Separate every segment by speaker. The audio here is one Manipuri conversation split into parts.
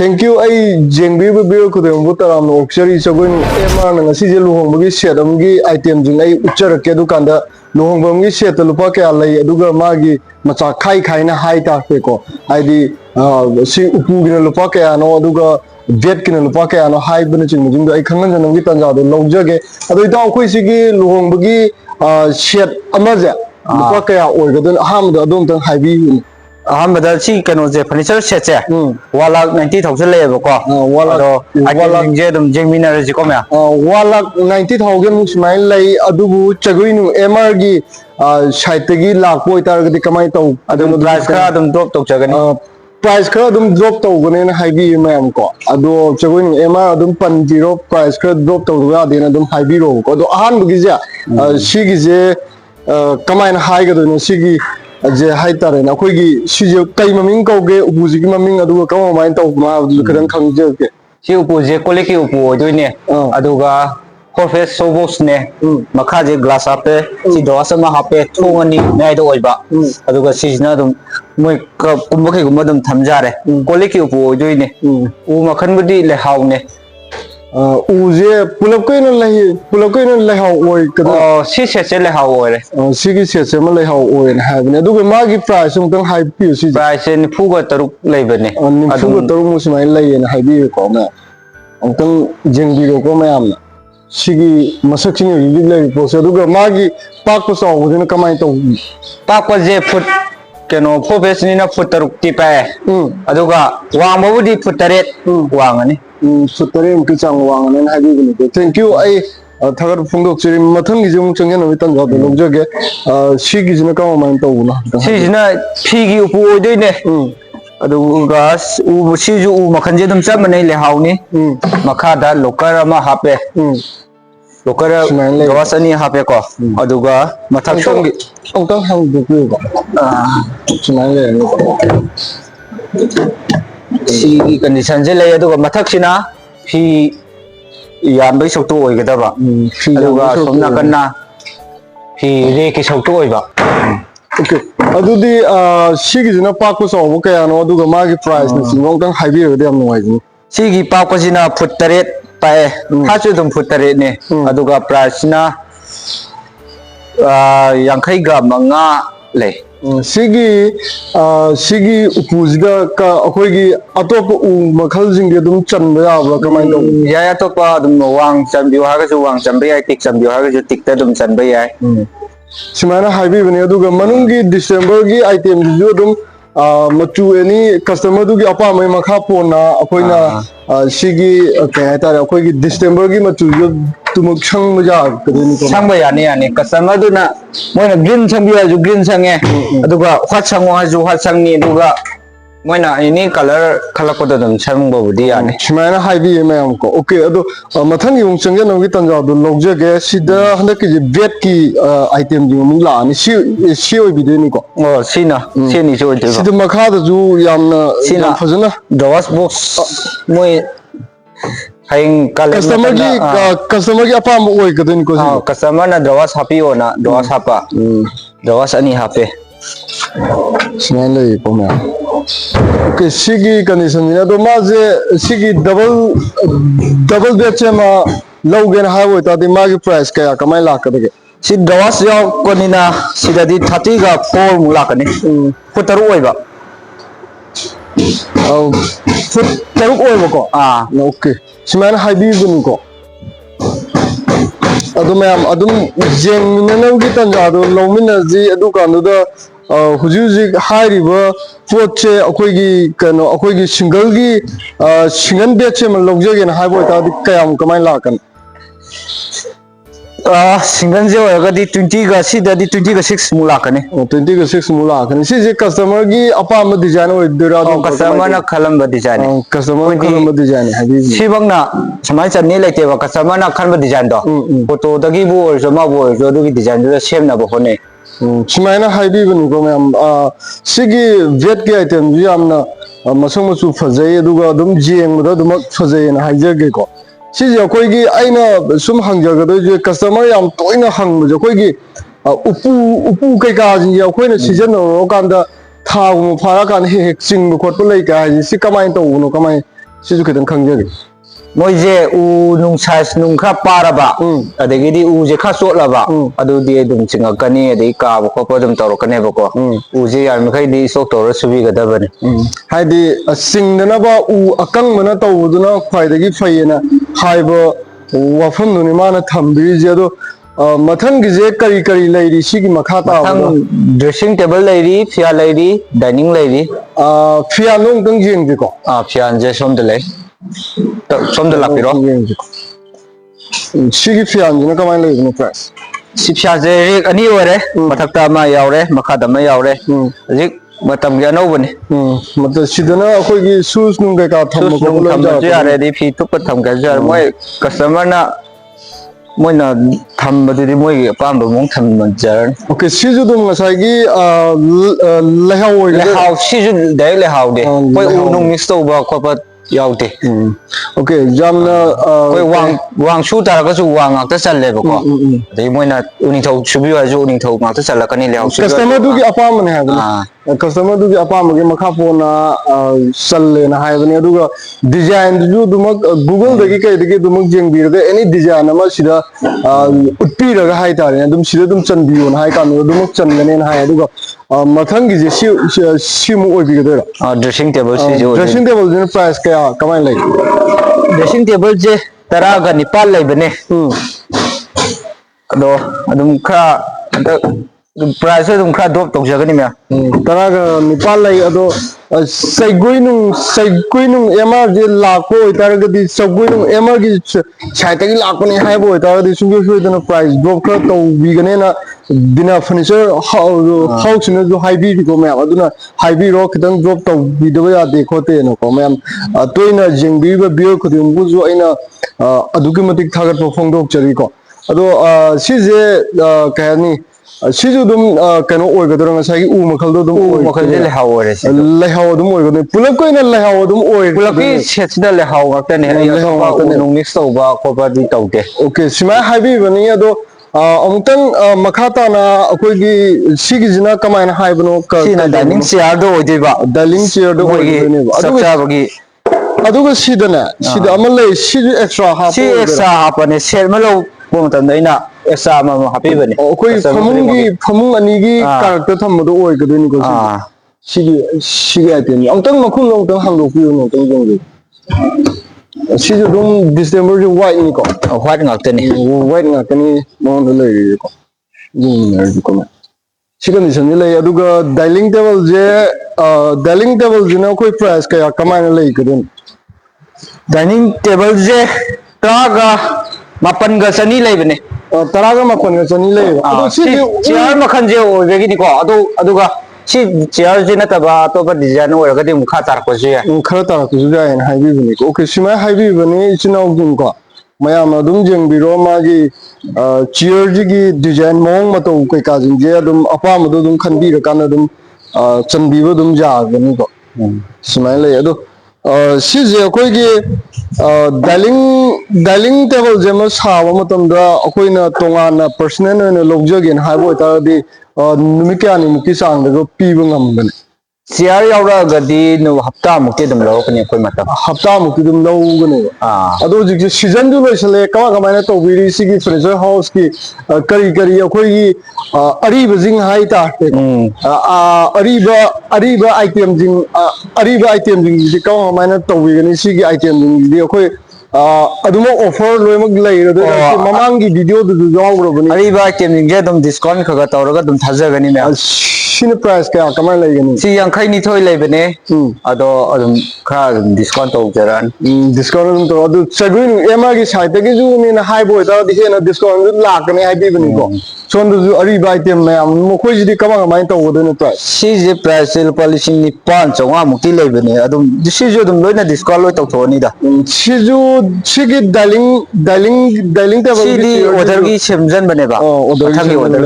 Speaker 1: Thank you. I jengbi bill could have put around Oxery so going Emma and a Cizil Luhongi shed amgi items in a Uchara Kedukanda, Luhongi shed the Lupaka, Duga Magi, Machakai Kaina High Tapeco. I di see Upugin Lupaka and Oduga Vetkin and Lupaka and a high benefit. I can't and with another long jugge. Although don't Quisigi, Luhongi shed Amaza, Lupaka or the Ham, the don't have you.
Speaker 2: Ahmad सी कनोजे फर्नीचर सेट से 1,90,000 लेबको वाला जे दम जेमिनर जी को मैं
Speaker 1: 1,90,000 मुस्माइल लाई अदुबु चगुइनु एमआर गी साइटगी लाखो इतारगदि कमाई तौ अदुम
Speaker 2: प्राइस का दम ड्रॉप तौ चगनी
Speaker 1: प्राइस का अदुम ड्रॉप तौ गने हाइबी मैम को अदो चगुइनु एमआर अदुम 50 प्राइस का ड्रॉप तौ गा देना अदुम हाइबी रो को अदो अहान बगिजा सिगी जे कमाइन हाइगदो सिगी जे हाई तारे ना कोई की सीजे कई ममिंग कौगे उपुजी की ममिंग अदुगा कम माइन तो मा कदन खंगजे के
Speaker 2: सी उपुजे कोले की उपु दोइने अदुगा फोरफेस सोबोक्स ने मखा जे ग्लास आपे सी दोस मा हापे थोंगनी नाय दो ओइबा अदुगा सीजना दम मोय कुमबखे गुमदम थमजारे कोले की उपु दोइने उ मखन बुदी ले हावने
Speaker 1: उजे पुलप कोइन लेहाव ओय कदा
Speaker 2: सी सेट लेहाव ओय
Speaker 1: सिगी सेट म लेहाव ओय हाबने अदुगा मागी प्राइस उंतंग हाई पियो सी
Speaker 2: प्राइस निफुगा तरुक लेबने
Speaker 1: निफुगा तरुक मुसमाइ लेयन हाइबी को ना उंतंग जेंगबी को मैम सिगी मसक सिंग रिली ले पोसे अदुगा मागी पाक को साव बदिन कमाई तो
Speaker 2: पाक को जे फुट केनो फोफेस निना फुट तरुक ति पाए अदुगा वांगबुदी फुट तरेत वांगनी
Speaker 1: सुतरे उनकी चांग वांगने हाइबी बने थैंक यू आई थगर फुंगदो चिरि मथंग गिजम चंगे नवि तन जादो लोग जगे सी गिजना का माइन तो ना
Speaker 2: सिजना फीगी उपु ओइदोइने अदुगा उ सिजु उ मखनजे दम च मनै ले हावनी मखादा लोकर अमा हापे लोकर दवासनी हापे को अदुगा मथक सोंगी
Speaker 1: औतंग हाउ दुपयो को सुनाइ ले
Speaker 2: सी कंडीशन से ले अदुगा मथकसिना फी यानबै सौतो ओइगदबा अदुगा सोमना कन्ना फी रे के सौतो ओइबा
Speaker 1: ओके अदुदी सिगिजना पाको सौबो कयानो अदुगा मागी प्राइस न सिंगोंतंग हाइबिरगदे याम नुवाइजनी
Speaker 2: सिगी पाकोसिना फुट तरेत पाए थाचु दम फुट तरेत ने अदुगा प्राइसना यांखैगा मंगा ले सिगी उपुजिदा का अखोइगी अतोप उ मखल जिंगे दुम चनबा याबला कमाइ दो या अतोपा दुम वांग चनबियो हागजु वांग चनबे याय टिक चनबियो हागजु टिकता दुम चनबे याय
Speaker 1: सिमाना हाइबी बने अदुगा मनुंगी डिसेंबर की आइटम जो दुम मचु एनी कस्टमर दुगी अपा मै मखा पोना अखोइना सिगी काय तारे अखोइगी डिसेंबर की मचु जो तुम छंग मजा कदनी को
Speaker 2: छंग यानी यानी कस्टमर दुना मोइना ग्रीन छंबिया जु ग्रीन छंगे अदुगा व्हाट छंगो हाजु व्हाट छंगनी दुगा मोइना एनी कलर खलको दम छंग बबुदी यानी
Speaker 1: सिमाना हाइबी मैम को ओके अदो मथन yung चंगे नोगी तंजा दो लोग जगे सिदा हंदक की बेट की आइटम जो मुला नि सी ओइ बिदेनी को
Speaker 2: ओ सीना सीनी जो दे
Speaker 1: सिदा मखा द जु यामना सीना फजना
Speaker 2: दवास बॉक्स मोइ हाइंग
Speaker 1: कस्टमर की अपा ओइ कदनी को
Speaker 2: कस्टमर ना दवास हापियो ना दवास हापा दवास अनि हापे
Speaker 1: स्मेल ले को मैं ओके सिगी कंडीशन ने तो माजे सिगी डबल बेड से मा लौगेन हाइवे ता दि मागी प्राइस कया कमाई लाख दगे
Speaker 2: सि दवास याव कोनिना सिदादी 30 गा 4 मु लाखनी फुटरु ओइबा
Speaker 1: फुटरु ओइबा को ओके सिमान हाइबी बनु को अदु मैम अदुम जेंग ननौगी तंजादो लौमिना जी अदु कानुदा हुजुजी हाइरिबा पोचे अखोइगी कनो अखोइगी सिंगल बेचे मन लौजगे न हाइबो ता कयाम कमाई लाकन
Speaker 2: सिंगल जे होगदी 20 गा सिदादी 20 गा 6 मु लाकने
Speaker 1: 20 गा 6 मु लाकने सिजे कस्टमर की अपाम डिजाइन ओइ देरा
Speaker 2: कस्टमर ना खलम डिजाइन
Speaker 1: कस्टमर खलम डिजाइन हाबी
Speaker 2: सिबंगना समाय चन्ने लेतेबा कस्टमर ना खलम डिजाइन दो फोटो दगी बो जो मा बो जो दुगी डिजाइन दो सेम ना बो होने
Speaker 1: सिमाइना हाइबी बनु को मैम सिगी वेट के आइटम जी हमना मसंग मसु फजै अदुगा अदुम जेंगदा दुम फजै ना हाइजगे को सिजे अखोइगी आइना सुम हंगजगदो जे कस्टमर याम तोइना हंग जो अखोइगी उपु कैका जी अखोइना सीजन रो कांदा थागु फारा कान हे चिंग खोटो लै का जी सि कमाइ तो उनो कमाइ sisu khitang khangjage
Speaker 2: moije u nung size nung kha paraba adagidi u je kha sotlaba adu di dum chinga kani adai ka ba ko dum tawrokane ba ko u je yar mi khai di sok tawra subi ga dabane
Speaker 1: haidi singdana ba u akang mana tawduna khwaidagi phayena haiba wafam nuni mana thambi je do mathang gi je kari kari lairi sigi makha ta
Speaker 2: dressing table lairi fia lairi dining lairi
Speaker 1: fia nong tang jeng je ko
Speaker 2: fia je som de lai som de lapiro
Speaker 1: sigi fia jina kamai lai no price
Speaker 2: si fia je rek ani ore mathakta ma yaure makhada ma yaure rik matam gi anau bane
Speaker 1: matam sidana akhoi gi shoes nung ka tham ko lo
Speaker 2: ja yare di phi tu pa tham ga jar moi customer na moi na tham ba di moi gi pam ba mong tham ma jar
Speaker 1: okay sisu dum ngasai gi lehaw
Speaker 2: lehaw sisu dai lehaw de koi u nung mix to ba ko pa yaute
Speaker 1: okay jamna
Speaker 2: koi wang shu tar ka su wang ak ta chal le ba ko dei moi na uning thau subi wa ju uning thau ma ta chal ka ni lehaw
Speaker 1: customer du gi apa man ha customer du gi apa ma gi makha pona challe na ha bani aduga design du dumak google dagi kai dagi dumak jeng bir ga any design ama sida utpi ra ga hai tare dum sida dum chan bi on hai ka no dumak chan ga ne na hai aduga mathang gi je si mu oi bi ga da
Speaker 2: dressing table si jo
Speaker 1: dressing table din price ka kamai lai
Speaker 2: dressing table je tara ga nipal lai bane ado adum kha price adum kha drop tok jagani me
Speaker 1: tara ga nipal lai ado saigoi nung MR je lakko tar ga di saigoi nung MR gi chai ta gi lakko ne hai bo tar di sungyo shu dana price drop kha to bi ga ne na dina furniture house ne jo high bi ko me aduna high bi ro khitang drop to bi do ya de khote no ko me toina jengbi ba bio ko dum bu jo aina adugi matik thagat po phongdok chari ko ado si je ka ni sisu dum kano oi ga dorang sai u makhal do dum oi
Speaker 2: makhal je lehaw ore
Speaker 1: lehaw dum oi ga ne pulak ko ina lehaw dum oi
Speaker 2: pulak ki set da lehaw ga ta ne lehaw ga nung mix to ba ko ba di tawte
Speaker 1: okay sima haibi bani ado amutang makhata na akoi gi sigi jina kamaina haibno ka
Speaker 2: sina dining chair do oi ba
Speaker 1: dining chair do oi ne ba
Speaker 2: aduga bagi
Speaker 1: aduga sidana sida amalai sidi extra half
Speaker 2: si extra half ne set malo bo tam da ina extra ma happy bane
Speaker 1: akoi famung ani gi character thamdo oi ga deni ko sigi item amutang makhum long tang hang do pi no tang jong sisu dum December ju white ni ko
Speaker 2: white ngak te ni
Speaker 1: white ngak te ni mo no le ko jing ner ko ma chicken ni san le aduga dining table je na koi price ka kamai na le ka den
Speaker 2: dining table je taga mapan ga sani le bane
Speaker 1: taraga mapan ga sani le adu si
Speaker 2: chair makhan je o be gi ni ko aduga si chair je na ta ba to ba design ora ga dim kha tar ko je
Speaker 1: khara tar ko ju ya hai bi ni ko okay sima hai bi bani chinau dum ko mayam adum jeng biro ma gi chair ji gi design mong ma to kai ka jing je adum apa ma dum khan bi ra kan adum chan bi ba dum ja ga ni ko sima le adu si je koi gi dining table je ma sa ba ma tam da akoi na tonga na personal na logjagen hai bo ta di numikya ni muki sang da pi ba ngam ban
Speaker 2: chair yaura ga di no hafta mukti dum lo ko ni koi matam
Speaker 1: hafta mukti dum lo ga ne ado ji season du lo sele kama na to bi si gi furniture house ki kari akoi gi ari ba jing hai ta ariba item jing ji kama na to bi ga ni si gi item jing di akoi aduma offer loimak lei ro mamangi video du jawro bani
Speaker 2: ariba item jing je dum discount khaga tawraga dum thaja gani me
Speaker 1: shin price ka kamai lai gani
Speaker 2: si yankhai ni thoi lai bane ado adum kha discount to jaran
Speaker 1: discount to adu sagwin ema gi site gi ju ni na high boy ta di na discount la ka ni hai bi bani ko son du ari ba item na mo khoi ji di kama mai to do ne price
Speaker 2: si je price le policy ni 500 mukti lai bane adum si ju dum loina discount loi to thoni da
Speaker 1: si ju si gi dining table
Speaker 2: si di order gi semjan bane ba order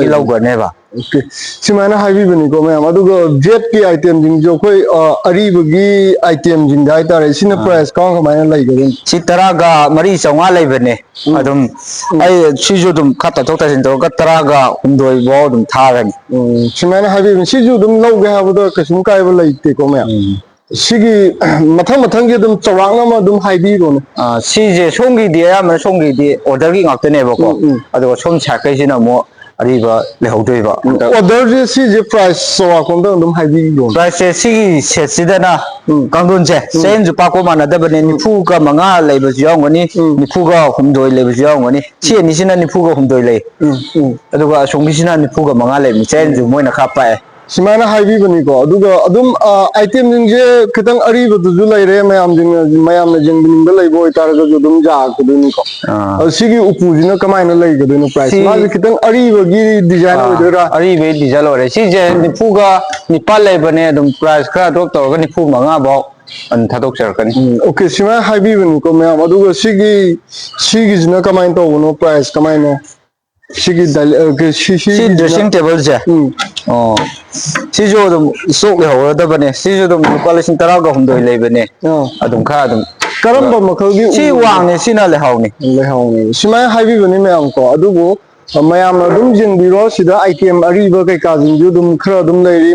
Speaker 2: gi lau bane ba
Speaker 1: okay simana haibi bani ko ma aduga jet ki item jing jo koi aribagi item jing dai tare sina price ka mai lai garin
Speaker 2: si taraga mari chawga lai bane adum ai si ju dum khata thokta sin to ga taraga umdoi bo dum thagani
Speaker 1: simana haibi si ju dum lau ga ha bo kasum kai ba lai te ko ma 시기 마탕 좀 저랑나마 좀 하이비로네.
Speaker 2: 시제 송기디야 뭐 송기디 오더기 ngakteneबको अदुगा सोम छाकैसिना मो अरिबा लेहौदोइबा
Speaker 1: ऑर्डर सिजे प्राइस सोवा कोंदा 좀 하이비로.
Speaker 2: प्राइस सिगी सेटसिदना कांगदुनसे सेन जुपाको मानदबने निफुगा मंगा लेबसु यावगनि निफुगा हुमदोइ लेबसु यावगनि सी निसिना निफुगा हुमदोइ ले अदुगा सोंगिसिना निफुगा मंगा लेबि सेन जु मोइना खापाए
Speaker 1: सिमाना हाइबीबनीको अदुगा अदुम आइटम जिंजे खितंग अरिबदुजु लैरे मयाम जिंगबिनिंग लैबो इतारगजु दुम जाकदुनिको सिगी उपुजिना कमाइना लैगदुनो प्राइस माजि खितंग अरिबगी डिजाइन ओइदरा
Speaker 2: अरिबे डिजाइन ओरे सिजे निफुगा निपाल लेबने दुम प्राइस खरा ड्रॉप तौरगा निफु मंगा बाव अन थादोक चरकनी
Speaker 1: ओके सिमा हाइबीबनीको मयाम अदुगा सिगी जिना कमाइन तौबनो प्राइस कमाइना सिगी
Speaker 2: सी ड्रेसिंग टेबल जे सिजो दम सोक लेहौरदबने सिजो दम लुपा लिसिंग 13 लेबने अदुम खा अदुम
Speaker 1: करम्बा मखलगी
Speaker 2: सी वांगने सिना लेहौनी
Speaker 1: सिमाय हाइबीबनी मयाम को अदुबो मयाम अदुम जिंबिरो सिदा आइटम अरिबा कई काजिंजु दुम खरा दुम लैरी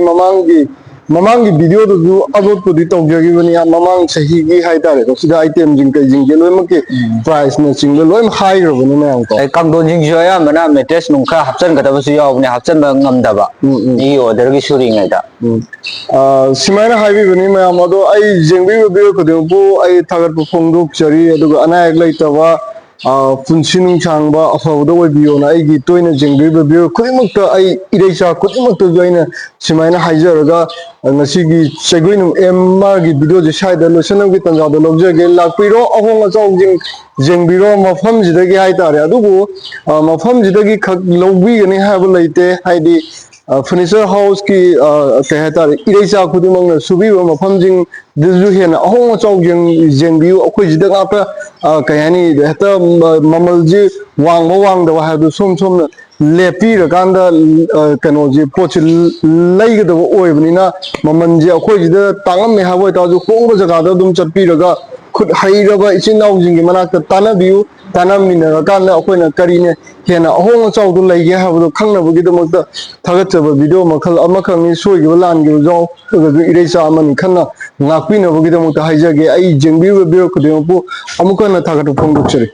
Speaker 1: ममांगी वीडियो दु अपलोड पुदि तौजगिबनी ममांग सही गी हाइतारे तो सिदा आइटम जिंग कई जिंग लोइमके प्राइस न सिंग लोइम हाई रबनी मयाम को
Speaker 2: कांगदोन जिंग जोया मना मेट्रेस नुखा हपचन गदबसु यावने हपचन ngамदबा इ ऑर्डर की शुरिंगैदा
Speaker 1: सिमायना हाइबीबनी मयाम अदो आई जिंगबी वीडियो खदेबो आई थागत फोंदुक चरी अदुगा अनायक लैतबा पुनसिनुं चांगबा अफबदो ओइबियोना आइगी तोइना जिंगबी वीडियो खुदिमक्ता आई इरेचा खुदिमक्ता जोइना सिमायना हाइजरगा ngasiगी चेगुइनु एमआरगी वीडियो जे साइदा लोसनगी तंजादो लौजगे लाकपिरो अहोंग अचाउजिंग जिंगबिरो मफम जिदगी हाइतारे अदुबो मफम जिदगी खक लौबीगनी हाबो लैते हाइदी फर्नीचर हाउस की कहतारे इरेचा खुदिमंगना सुबीबो मफमजिंग दिजु हेना अहोंग अचाउजिंग जिंगबियो अखोय जिदगापा कहयानी हेता ममलजी वांगदवा हाबो सोम लेपीरकांदा कनोजी पोच लैगदबो ओइबनिना ममनजे अखोयजिदा तांगमे हाबो ताजु होंग जगादा दुम चटपीरगा खुद हाइरबा इचिनाउजिंगी मनाक तानाबियु तानामिनरकांदा अखोयना करीने हेना अहोंग चाउदु लैगे हाबदो खंगनबगिदमक्ता थागतचबा वीडियो मखल अमखंगनि सोइगिबो लानगिबो जाउ अगदु इरेचा अमनि Khanna ngakpinabogidamukta haijage ai jengbiwe biro kudempu amukana thagatu phongdukchari